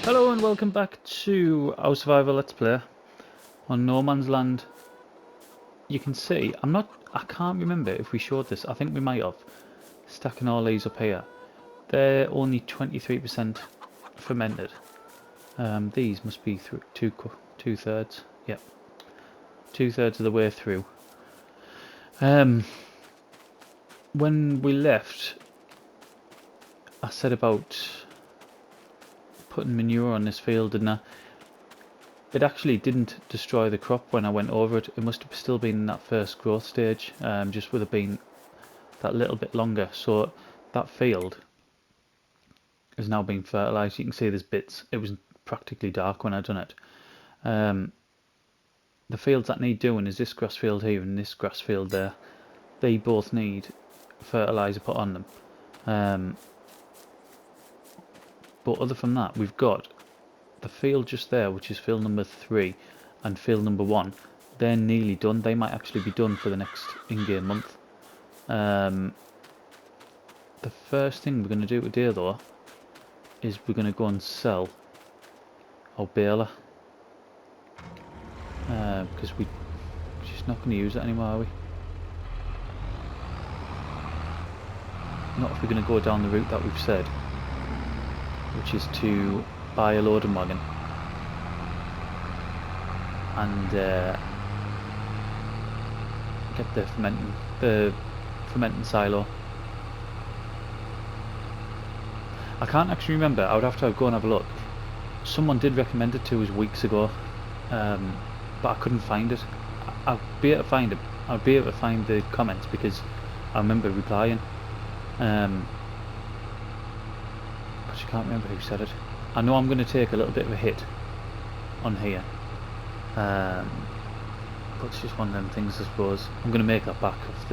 Hello and welcome back to our survival let's play on No Man's Land. You can see, I can't remember if we showed this, I think we might have. Stacking all these up here. They're only 23% fermented. These must be two-thirds, yep. 2/3 of the way through. When we left, I said about putting manure on this field, didn't I? It actually didn't destroy the crop when I went over it. It must have still been in that first growth stage, just with it being that little bit longer. So that field is now being fertilised. You can see there's bits. It was practically dark when I done it. The fields that need doing is this grass field here and this grass field there. They both need fertiliser put on them. But other from that, we've got the field just there, which is field number 3, and field number 1. They're nearly done. They might actually be done for the next in-game month. The first thing we're going to do today, though, is we're going to go and sell our baler. Because we're just not going to use it anymore, are we? Not if we're going to go down the route that we've said, which is to buy a loading wagon and get the fermenting silo. I can't actually remember. I would have to go and have a look. Someone did recommend it to us weeks ago, but I couldn't find it. I'll be able to find it. I'll be able to find the comments because I remember replying. But I can't remember who said it. I know I'm going to take a little bit of a hit on here. But it's just one of them things, I suppose. I'm going to make that back of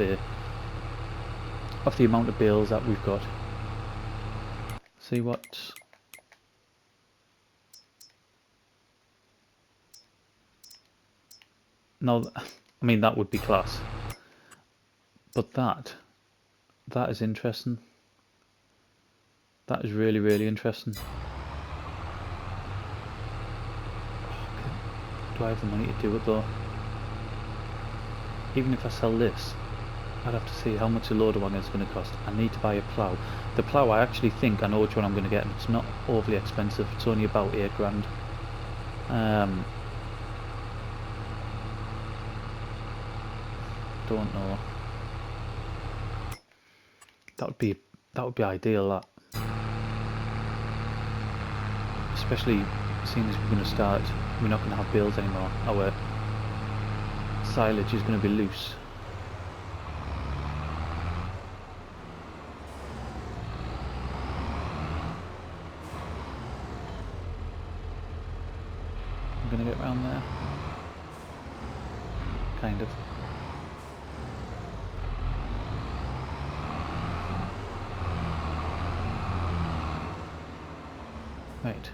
the amount of bales that we've got. See what. No, I mean that would be class. But that is interesting. That is really, really interesting. Do I have the money to do it though? Even if I sell this, I'd have to see how much a loader wagon is going to cost. I need to buy a plough. The plough, I actually think I know which one I'm going to get, and it's not overly expensive. It's only about 8 grand. Don't know. That would be ideal. That, especially seeing as we're going to start, we're not going to have bales anymore. Our silage is going to be loose. I'm going to get around there. Kind of. Right.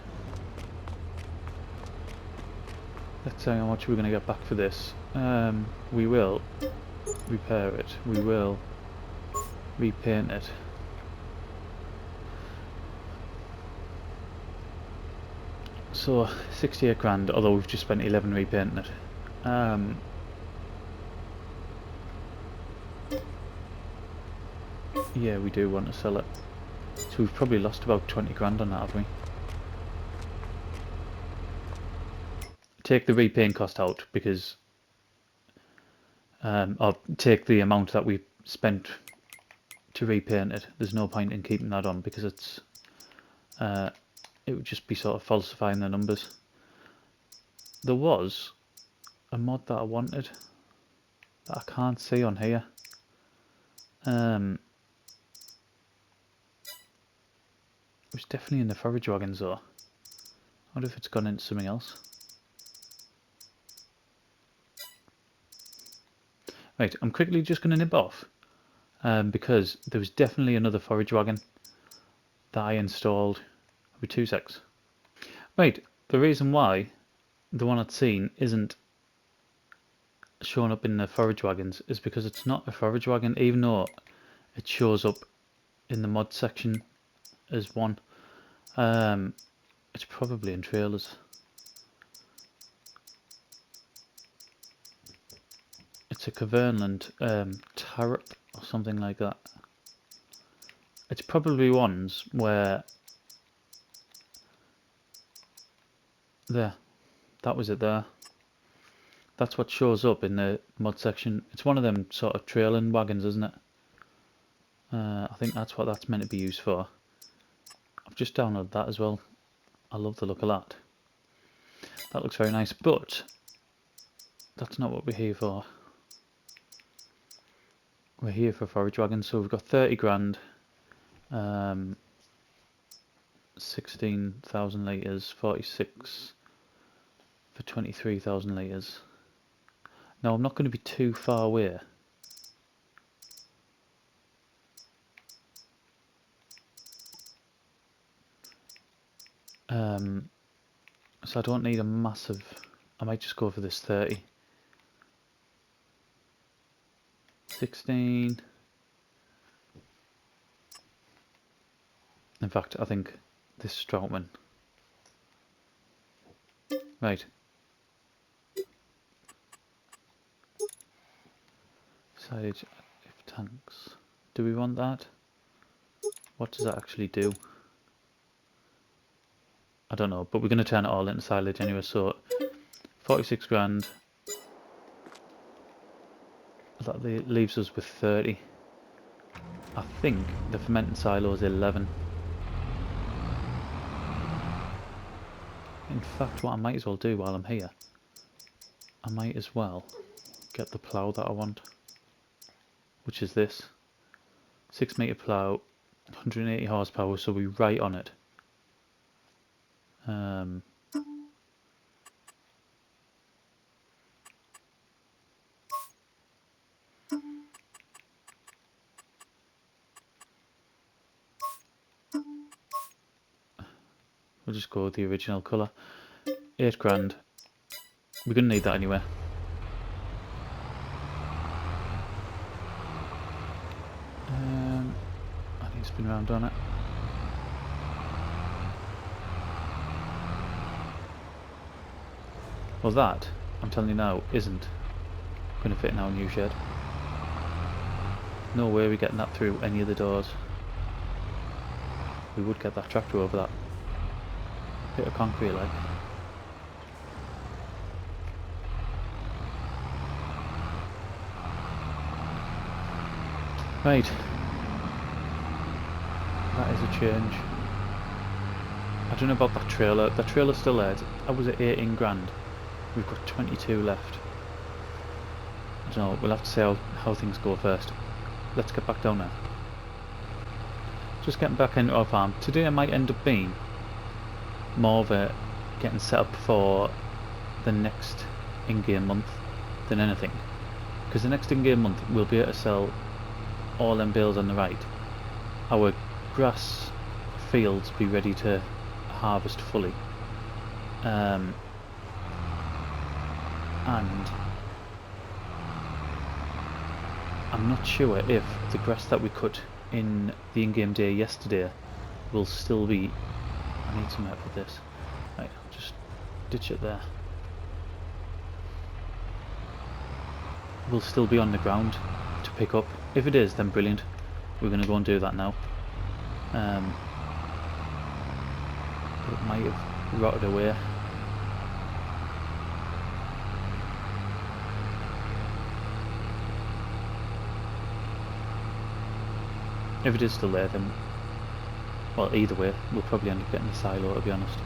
Let's see how much we're going to get back for this. We will repair it. We will repaint it. So 68 grand, although we've just spent 11 repainting it. Yeah, we do want to sell it. So we've probably lost about 20 grand on that, have we? Take the repaint cost out because I'll take the amount that we spent to repaint it. There's no point in keeping that on because it's it would just be sort of falsifying the numbers. There was a mod that I wanted that I can't see on here. It was definitely in the forage wagons though. I wonder if it's gone into something else. Right, I'm quickly just going to nip off because there was definitely another forage wagon that I installed. With 2 secs. Right, the reason why the one I'd seen isn't showing up in the forage wagons is because it's not a forage wagon, even though it shows up in the mod section as one. It's probably in trailers. It's a Caverland turret or something like that. It's probably ones where... There. That was it there. That's what shows up in the mod section. It's one of them sort of trailing wagons, isn't it? I think that's what that's meant to be used for. I've just downloaded that as well. I love the look of that. That looks very nice, but that's not what we're here for. We're here for forage wagons, so we've got 30 grand, 16,000 litres, 46 for 23,000 litres. Now I'm not going to be too far away. So I don't need a massive... I might just go for this 30. 16. In fact, I think this Stroutman. Right. Silage if tanks. Do we want that? What does that actually do? I don't know, but we're going to turn it all into silage anyway, so 46 grand. That leaves us with 30. I think the fermenting silo is 11. In fact, what I might as well do while I'm here, I might as well get the plough that I want, which is this. 6 metre plough, 180 horsepower, so we're right on it. We'll just go with the original colour. 8 grand. We're going to need that anyway. I need to spin around on it. Well, that, I'm telling you now, isn't going to fit in our new shed. No way we're getting that through any of the doors. We would get that tractor over that bit of concrete like. Right. That is a change. I don't know about that trailer. The trailer's still there. I was at 18 grand. We've got 22 left. I don't know. We'll have to see how things go first. Let's get back down there. Just getting back into our farm. Today I might end up being more of a getting set up for the next in-game month than anything. Because the next in-game month we'll be able to sell all them bales on the right. Our grass fields be ready to harvest fully. And I'm not sure if the grass that we cut in the in-game day yesterday will still be... I need some help with this. Right, I'll just ditch it there. Will still be on the ground to pick up. If it is, then brilliant. We're going to go and do that now. But it might have rotted away. If it is still there, then, well, either way, we'll probably end up getting the silo, to be honest.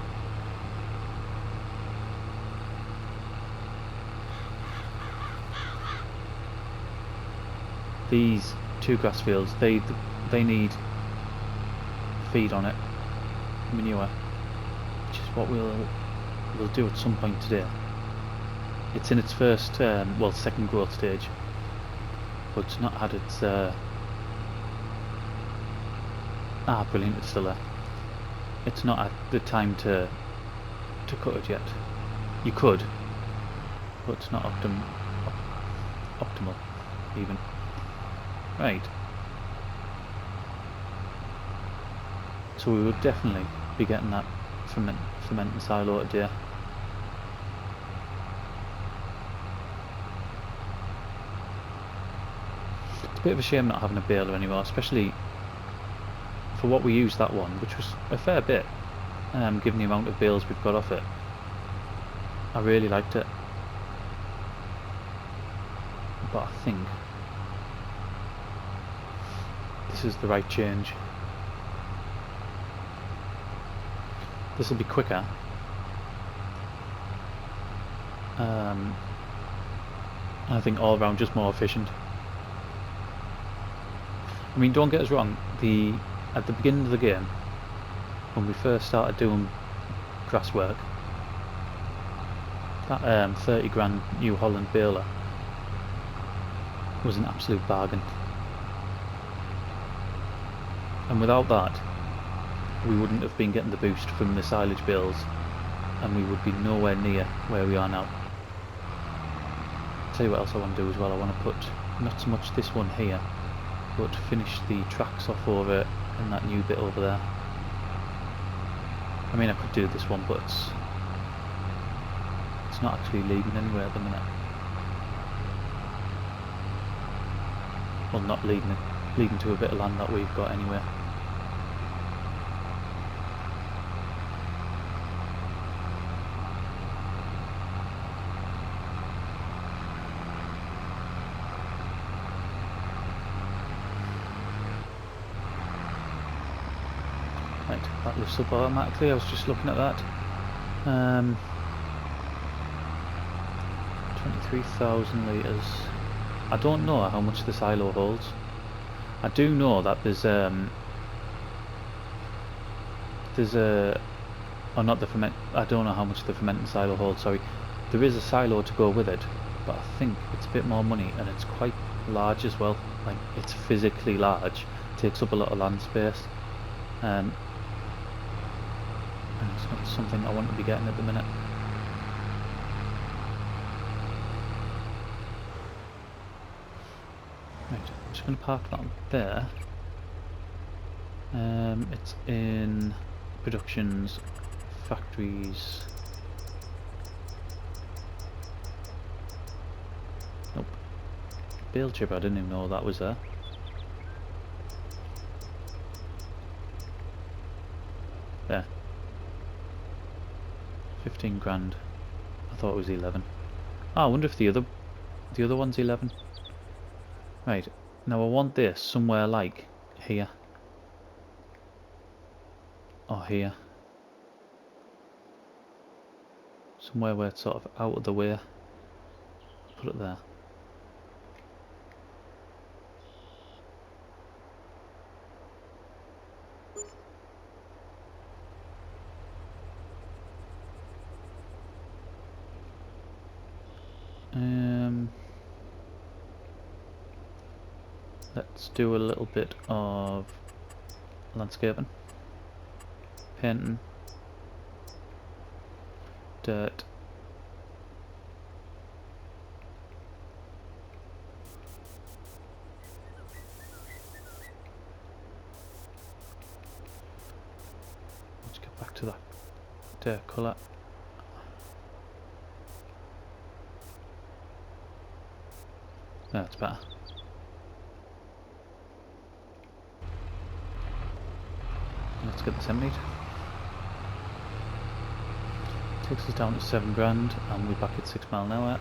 These two grass fields, they need feed on it, manure, which is what we'll do at some point today. It's in its first, well, second growth stage, but it's not had its. Brilliant! It's still there. It's not at the time to cut it yet. You could, but it's not optimal even. Right. So we would definitely be getting that fermenting silo today. It's a bit of a shame not having a baler anymore, especially for what we used that one, which was a fair bit, given the amount of bales we've got off it. I really liked it, but I think this is the right change. This will be quicker. I think all round just more efficient. I mean, don't get us wrong, at the beginning of the game, when we first started doing grass work, that 30 grand New Holland baler was an absolute bargain. And without that, we wouldn't have been getting the boost from the silage bales, and we would be nowhere near where we are now. I'll tell you what else I want to do as well. I want to put not so much this one here, but finish the tracks off over in that new bit over there. I mean, I could do this one, but it's not actually leading anywhere at the minute. Well, not leading to a bit of land that we've got anyway. Right, that lifts up automatically. I was just looking at that. 23,000 litres. I don't know how much the silo holds. I do know that there's or not the ferment. I don't know how much the fermenting silo holds. Sorry, there is a silo to go with it, but I think it's a bit more money, and it's quite large as well. Like, it's physically large, takes up a lot of land space, and it's not something I want to be getting at the minute. Right, I'm just going to park that there. It's in productions, factories. Nope. Bale chip, I didn't even know that was there. There. 15 grand. I thought it was 11. Oh, I wonder if the other one's 11. Right, now I want this somewhere like here. Or here. Somewhere where it's sort of out of the way. Put it there. Let's do a little bit of landscaping, painting, dirt, let's get back to that dirt colour. That's better. Let's get this emptied. Takes us down to 7 grand, and we're back at 6 mile an hour.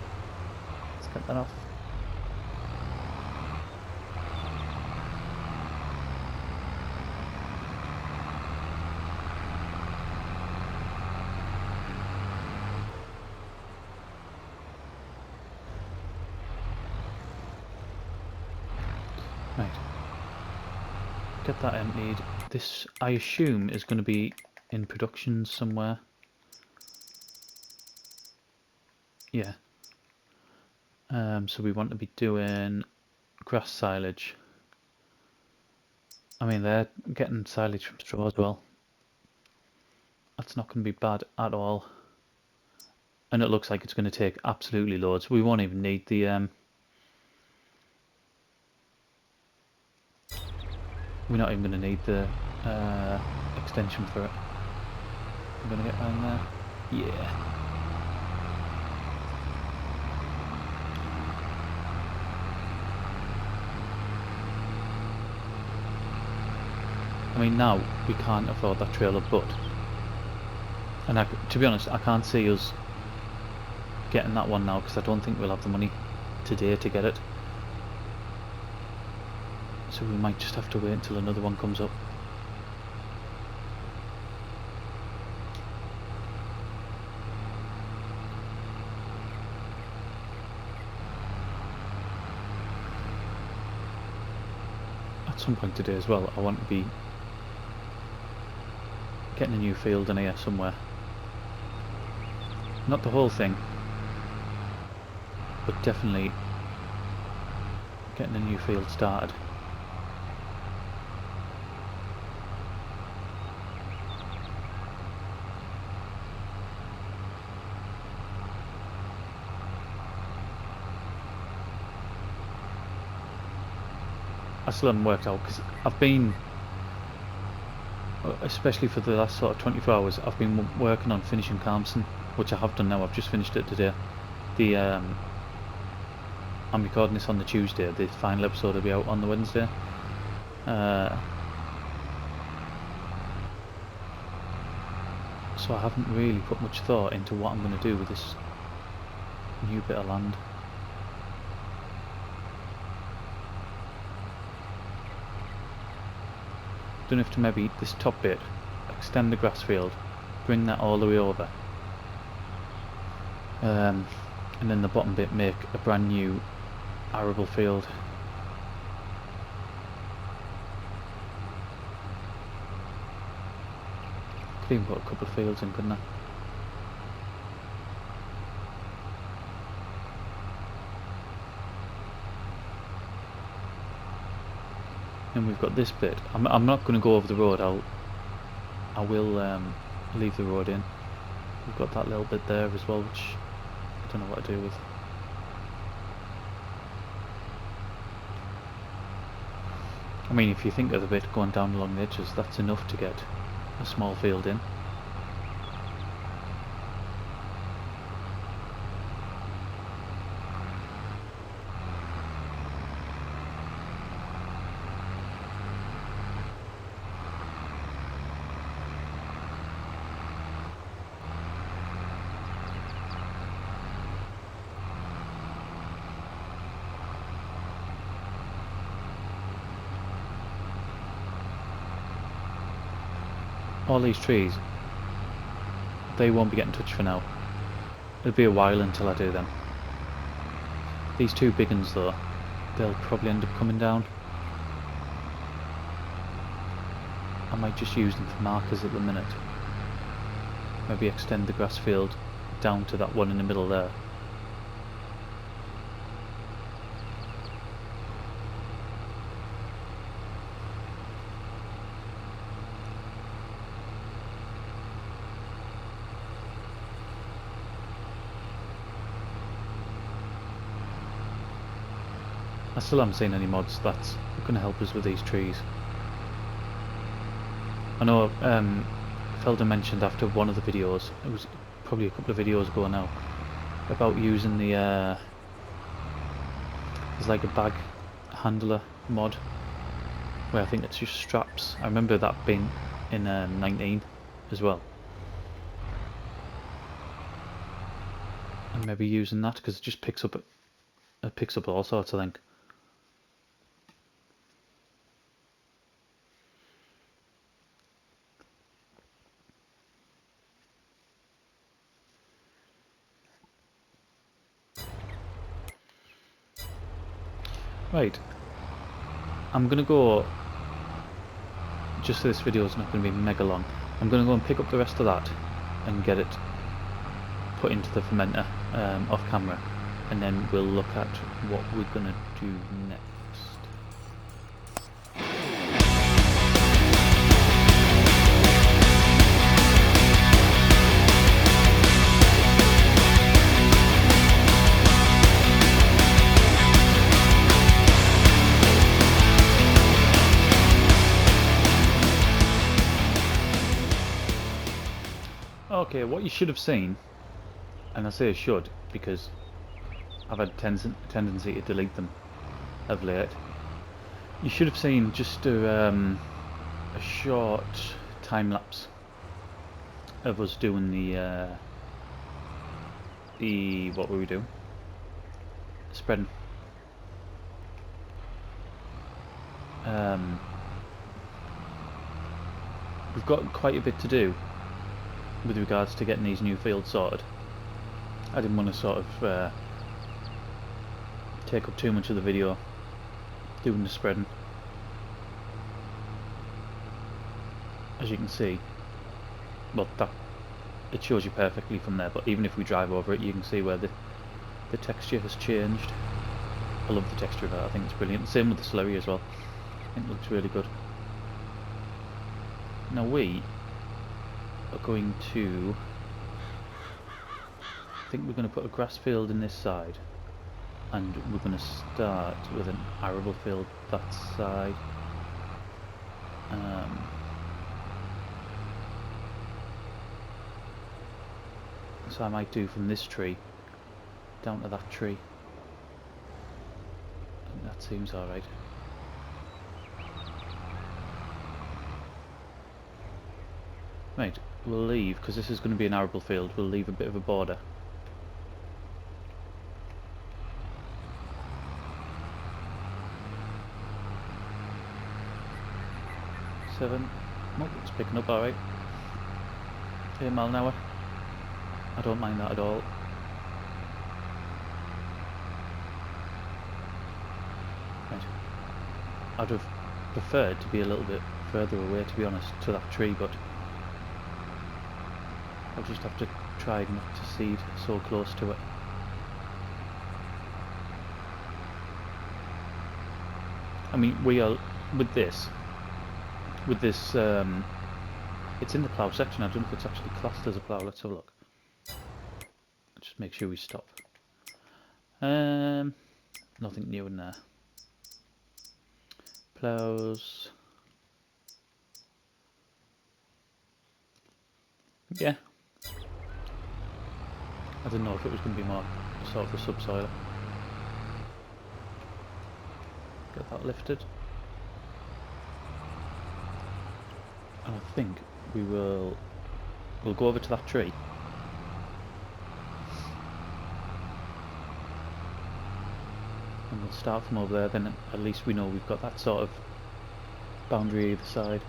Let's get that off. Right. Get that emptied. This, I assume, is going to be in production somewhere. Yeah. So we want to be doing grass silage. I mean, they're getting silage from straw as well. That's not going to be bad at all. And it looks like it's going to take absolutely loads. We won't even need the we're not even going to need the extension for it. I'm gonna get around there. Yeah. I mean, now we can't afford that trailer, but, and to be honest, I can't see us getting that one now because I don't think we'll have the money today to get it. So we might just have to wait until another one comes up. At some point today as well, I want to be getting a new field in here somewhere. Not the whole thing, but definitely getting a new field started. I still haven't worked out because I've been, especially for the last sort of 24 hours, I've been working on finishing Calmson, which I have done now. I've just finished it today. I'm recording this on the Tuesday. The final episode will be out on the Wednesday. So I haven't really put much thought into what I'm going to do with this new bit of land. Don't know if to maybe this top bit, extend the grass field, bring that all the way over, and then the bottom bit make a brand new arable field. Could even put a couple of fields in, couldn't I? And we've got this bit. I'm not going to go over the road. I will leave the road in. We've got that little bit there as well, which I don't know what to do with. I mean, if you think of the bit going down along the edges, that's enough to get a small field in. All these trees, they won't be getting touched for now. It'll be a while until I do them. These two big ones though, they'll probably end up coming down. I might just use them for markers at the minute. Maybe extend the grass field down to that one in the middle there. I still haven't seen any mods that's going to help us with these trees. I know Felder mentioned after one of the videos, it was probably a couple of videos ago now, about using the there's like a bag handler mod where I think it's just straps. I remember that being in 19 as well, and maybe using that because it just picks up all sorts, I think. Right, I'm gonna go, just so this video is not going to be mega long, I'm gonna go and pick up the rest of that and get it put into the fermenter off camera, and then we'll look at what we're gonna do next. Okay, what you should have seen, and I say should because I've had tendency to delete them of late. You should have seen just a short time lapse of us doing the what were we doing? Spreading. We've got quite a bit to do with regards to getting these new fields sorted. I didn't want to sort of take up too much of the video doing the spreading. As you can see, well, that it shows you perfectly from there, but even if we drive over it, you can see where the texture has changed. I love the texture of that. I think it's brilliant. Same with the slurry as well. I think it looks really good. Now we are going to, I think we're going to put a grass field in this side, and we're going to start with an arable field that side. So I might do from this tree down to that tree. I think that seems alright. Right, we'll leave, because this is going to be an arable field, we'll leave a bit of a border. Seven. Oh, it's picking up alright. 8 miles an hour. I don't mind that at all. Right. I'd have preferred to be a little bit further away, to be honest, to that tree, but I'll just have to try not to seed so close to it. I mean, we are, with this, it's in the plough section. I don't know if it's actually classed as a plough. Let's have a look. Just make sure we stop. Nothing new in there. Ploughs. Yeah. I didn't know if it was going to be more sort of a subsoiler. Get that lifted. And I think we'll go over to that tree. And we'll start from over there, then at least we know we've got that sort of boundary either side.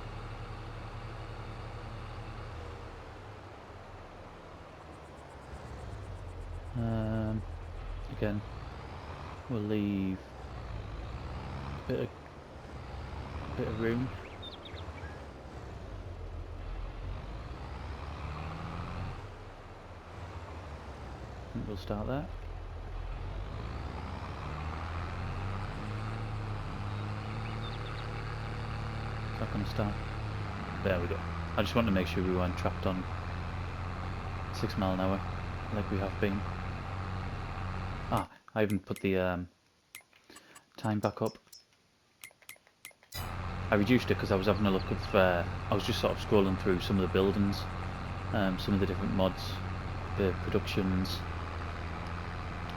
Again, we'll leave a bit of room. I think we'll start there. Is that going to start? There we go. I just want to make sure we weren't trapped on 6 miles an hour like we have been. Ah, I haven't put the time back up. I reduced it because I was having a look at, I was just sort of scrolling through some of the buildings, some of the different mods, the productions.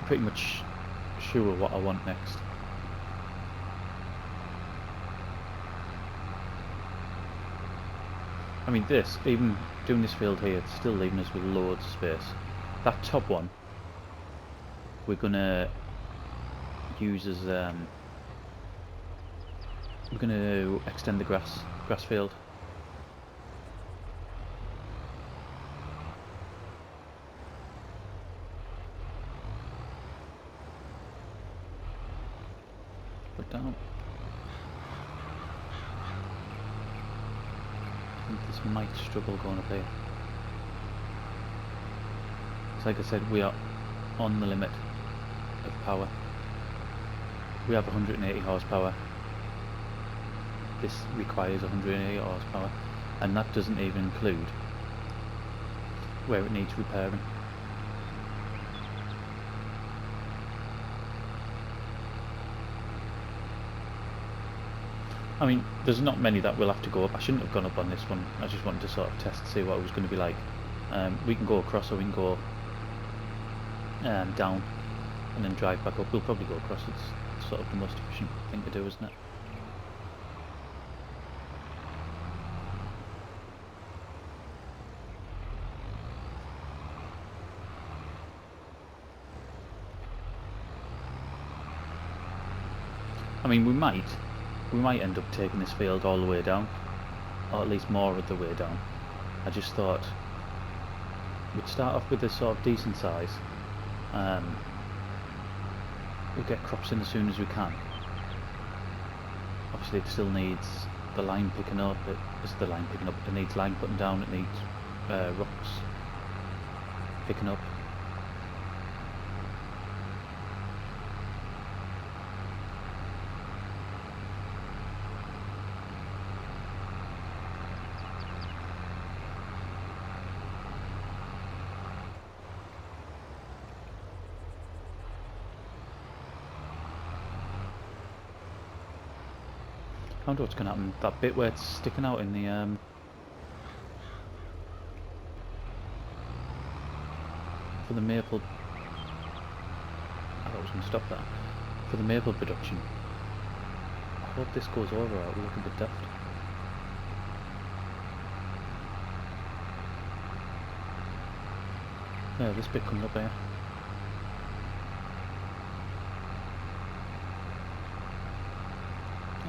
I'm pretty much sure what I want next. I mean this, even doing this field here, it's still leaving us with loads of space. That top one, we're gonna use as we're gonna extend the grass field. Put down. I think this might struggle going up here. Because like I said, we are on the limit of power. We have 180 horsepower. This requires 180 horsepower, and that doesn't even include where it needs repairing. I mean, there's not many that will have to go up. I shouldn't have gone up on this one. I just wanted to sort of test to see what it was going to be like. We can go across, or we can go down and then drive back up. We'll probably go across. It's sort of the most efficient thing to do, isn't it? I mean, we might end up taking this field all the way down, or at least more of the way down. I just thought we'd start off with a sort of decent size. We'll get crops in as soon as we can. Obviously, it still needs the line picking up. It needs line putting down. It needs rocks picking up. I wonder what's going to happen. That bit where it's sticking out in the for the maple. I thought I was going to stop that. For the maple production. I hope this goes over. It'll look a bit daft. Yeah, this bit comes up here.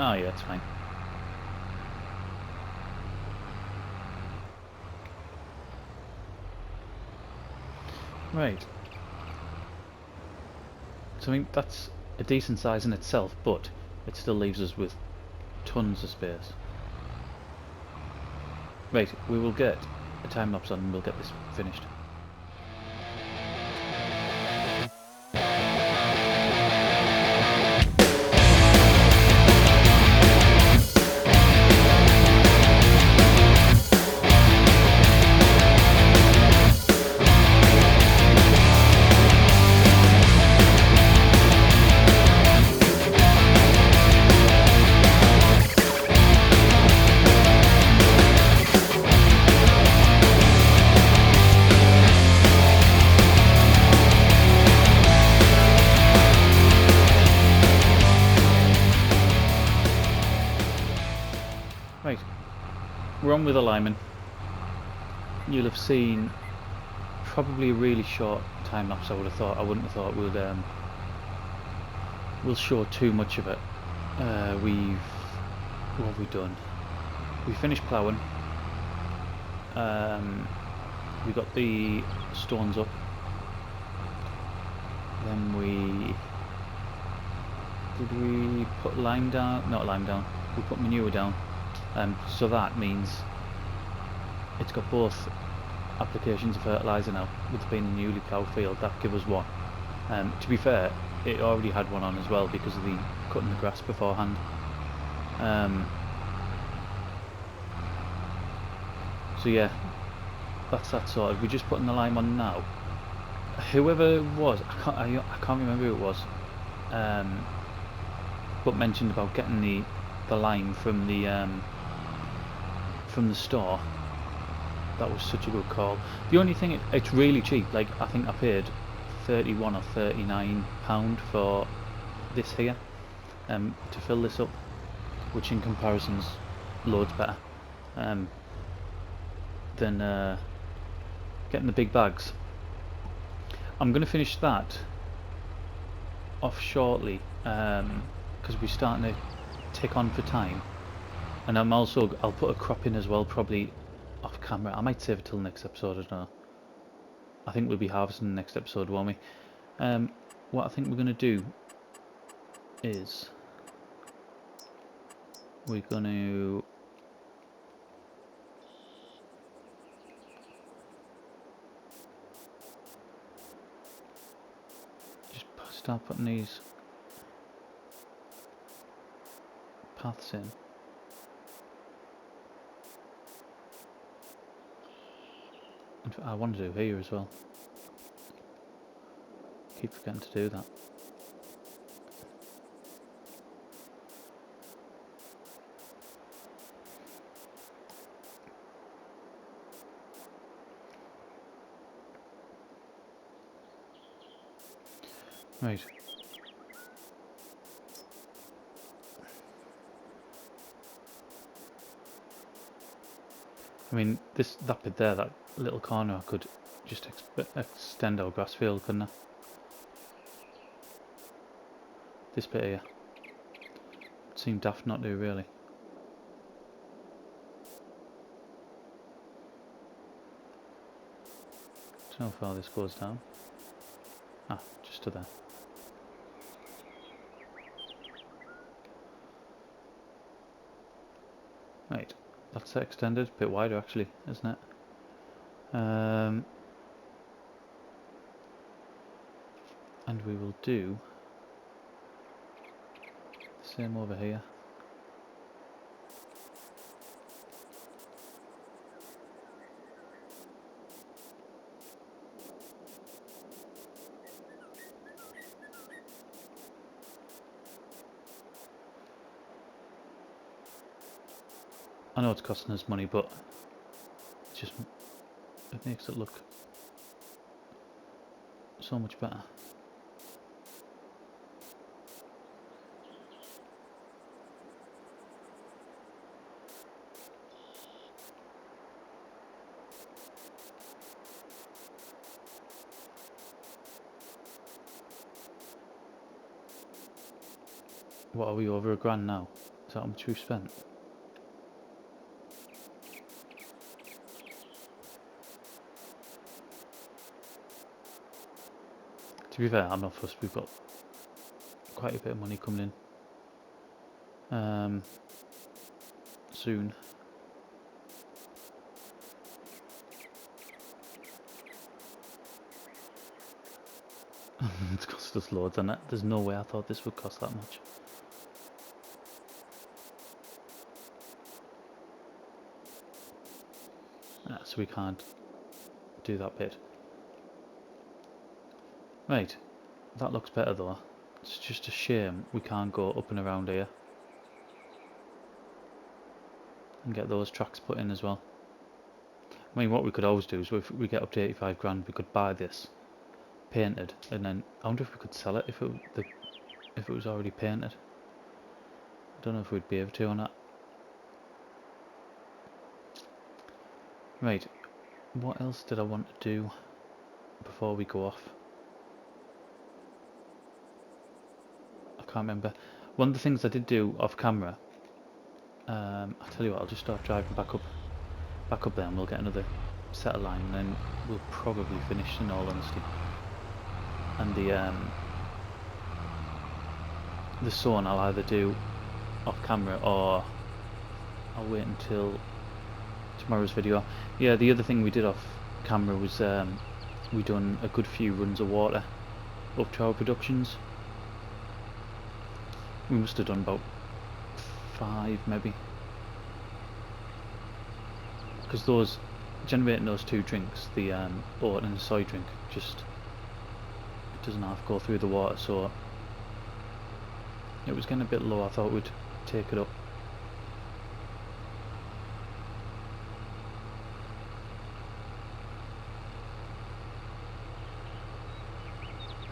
Oh yeah, it's fine. Right. So I mean, that's a decent size in itself, but it still leaves us with tons of space. Right, we will get a time lapse on and we'll get this finished. Right, we're on with the lineman. You'll have seen probably a really short time lapse. I wouldn't have thought we'll show too much of it. What have we done? We finished ploughing. We got the stones up. Then did we put lime down? Not lime down. We put manure down. So that means it's got both applications of fertiliser now. With it being a newly ploughed field, that gives us one. To be fair, it already had one on as well because of the cutting the grass beforehand. So yeah, that's that sorted. We're just putting the lime on now. Whoever it was, I can't remember who it was, but mentioned about getting the lime from the store. That was such a good call. The only thing, it's really cheap. Like, I think I paid £31 or £39 for this here, to fill this up, which in comparison's loads better than getting the big bags. I'm going to finish that off shortly because we're starting to tick on for time, and I'll put a crop in as well, probably off camera. I might save it till next episode. I don't know. I think we'll be harvesting the next episode, won't we? What I think we're going to do is we're going to just start putting these paths in. I want to do here as well. Keep forgetting to do that. Right. I mean, that bit there, that little corner, I could just extend our grass field, couldn't I? This bit here. It seemed daft not to, really. Don't know how far this goes down. Ah, just to there. Right, that's extended, a bit wider actually, isn't it? And we will do the same over here. I know it's costing us money, but it makes it look so much better. What are we, over £1,000 now? Is that how much we've spent? To be fair, I'm not fussed, we've got quite a bit of money coming in soon. It's cost us loads, and there's no way I thought this would cost that much. So we can't do that bit. Right, that looks better though. It's just a shame we can't go up and around here and get those tracks put in as well. I mean, what we could always do is, if we get up to 85 grand, we could buy this painted, and then I wonder if we could sell it if it was already painted. I don't know if we'd be able to or not. Right, what else did I want to do before we go off? I can't remember. One of the things I did do off camera, I'll tell you what, I'll just start driving back up there, and we'll get another set of line, and then we'll probably finish, in all honesty. And the sawn I'll either do off camera, or I'll wait until tomorrow's video. Yeah, the other thing we did off camera was we done a good few runs of water up to our productions. We must have done about 5 maybe, because generating those 2 drinks, the oat and the soy drink, just it doesn't half go through the water, so it was getting a bit low. I thought we'd take it up.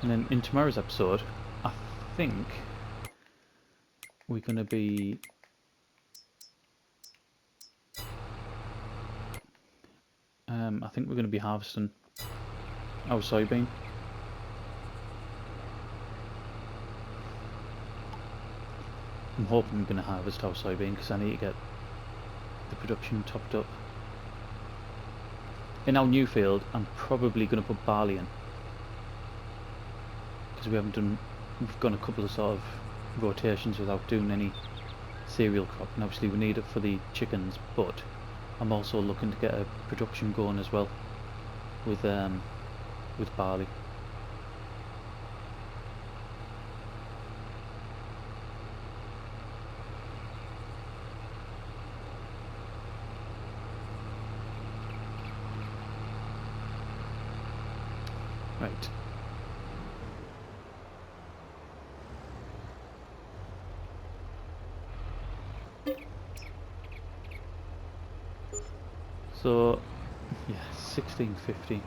And then in tomorrow's episode, I think we're going to be harvesting our soybean. I'm hoping we're going to harvest our soybean, because I need to get the production topped up. In our new field, I'm probably going to put barley in, because we've gone a couple of sort of rotations without doing any cereal crop, and obviously we need it for the chickens, but I'm also looking to get a production going as well with barley. Right. So, yeah, 1650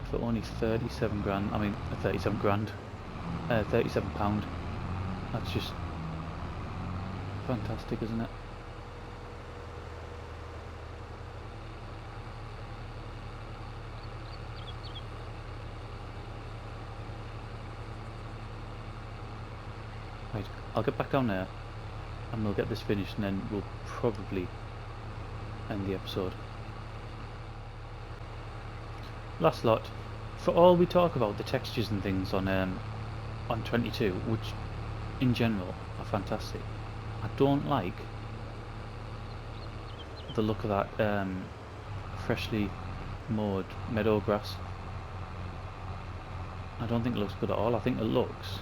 for only 37 grand. I mean, 37 grand. 37 pound. That's just fantastic, isn't it? Right, I'll get back down there and we'll get this finished, and then we'll probably end the episode. Last lot. For all we talk about the textures and things on 22, which in general are fantastic, I don't like the look of that freshly mowed meadow grass. I don't think it looks good at all. I think it looks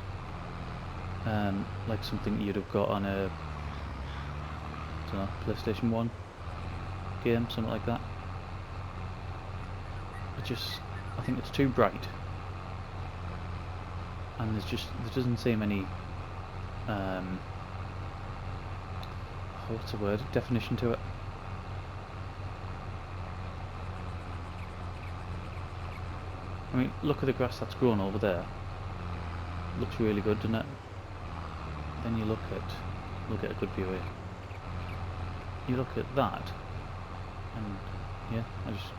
like something you'd have got on a, I don't know, PlayStation 1 game, something like that. I think it's too bright, and there doesn't seem any what's the word, definition to it. I mean, look at the grass that's grown over there. Looks really good, doesn't it? Then you look at a good view here. You look at that, and yeah, I just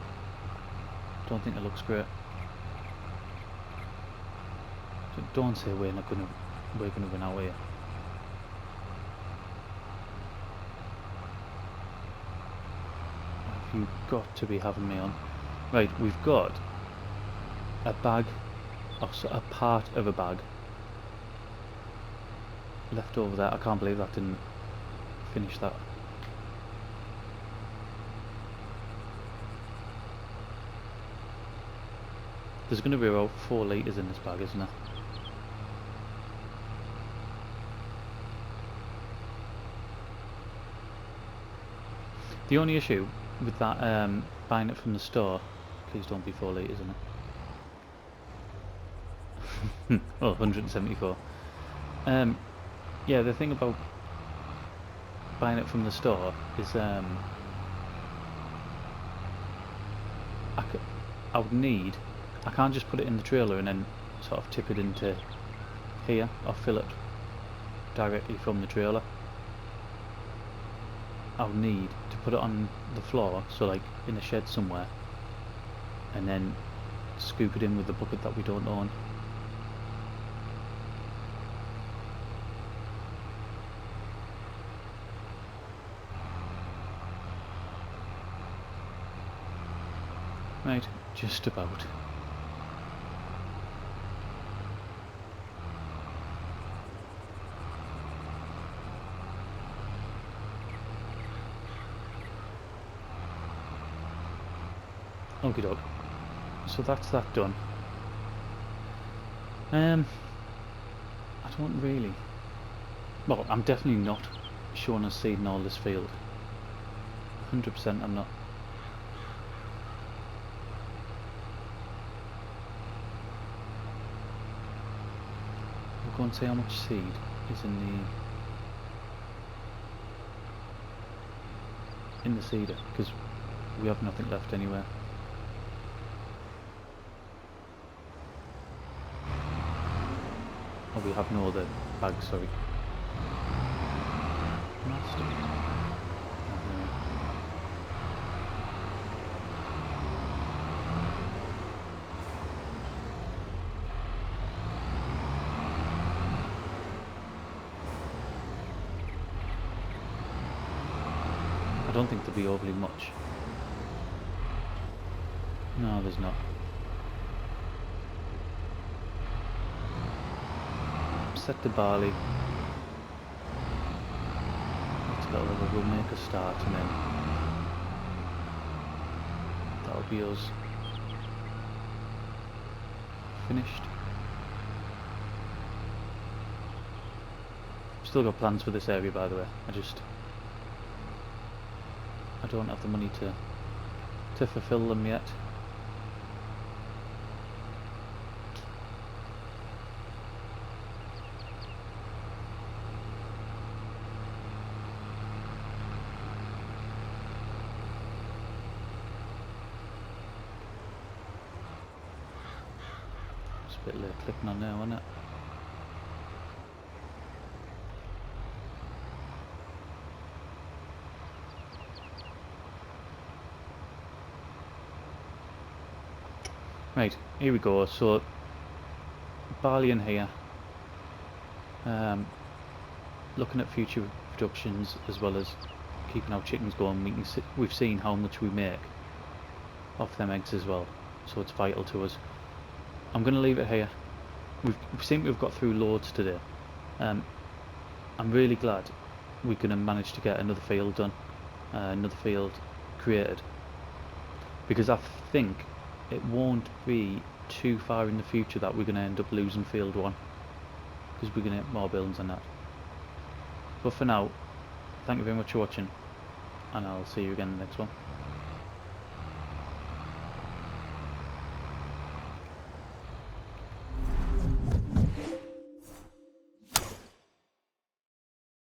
don't think it looks great. So don't say we're gonna win out here. Have you got to be having me on? Right, we've got a bag, or a part of a bag left over there. I can't believe that didn't finish that. There's going to be about 4 litres in this bag, isn't there? The only issue with that buying it from the store, please don't be 4 litres in it. Oh, 174. Yeah, the thing about buying it from the store is I would need, I can't just put it in the trailer and then sort of tip it into here or fill it directly from the trailer. I would need to put it on the floor, so like in a shed somewhere, and then scoop it in with the bucket that we don't own. Right, just about. Okie doke. So that's that done. I don't really... Well, I'm definitely not showing a seed in all this field. 100% I'm not. We'll go and see how much seed is in the seeder, because we have nothing left anywhere. Oh, we have no other bags, sorry. Master. I don't think there'll be overly much. No, there's not. Set the barley. Let's go over, we'll make a start and then that'll be us finished. Still got plans for this area, by the way. I don't have the money to fulfill them yet. bit late clicking on there, wasn't it? Right, here we go. So barley in here. Looking at future productions as well as keeping our chickens going. We've seen how much we make off them eggs as well, so it's vital to us. I'm going to leave it here. We seem to have got through loads today. I'm really glad we're going to manage to get another field done, another field created, because I think it won't be too far in the future that we're going to end up losing field 1, because we're going to get more buildings than that. But for now, thank you very much for watching, and I'll see you again in the next one.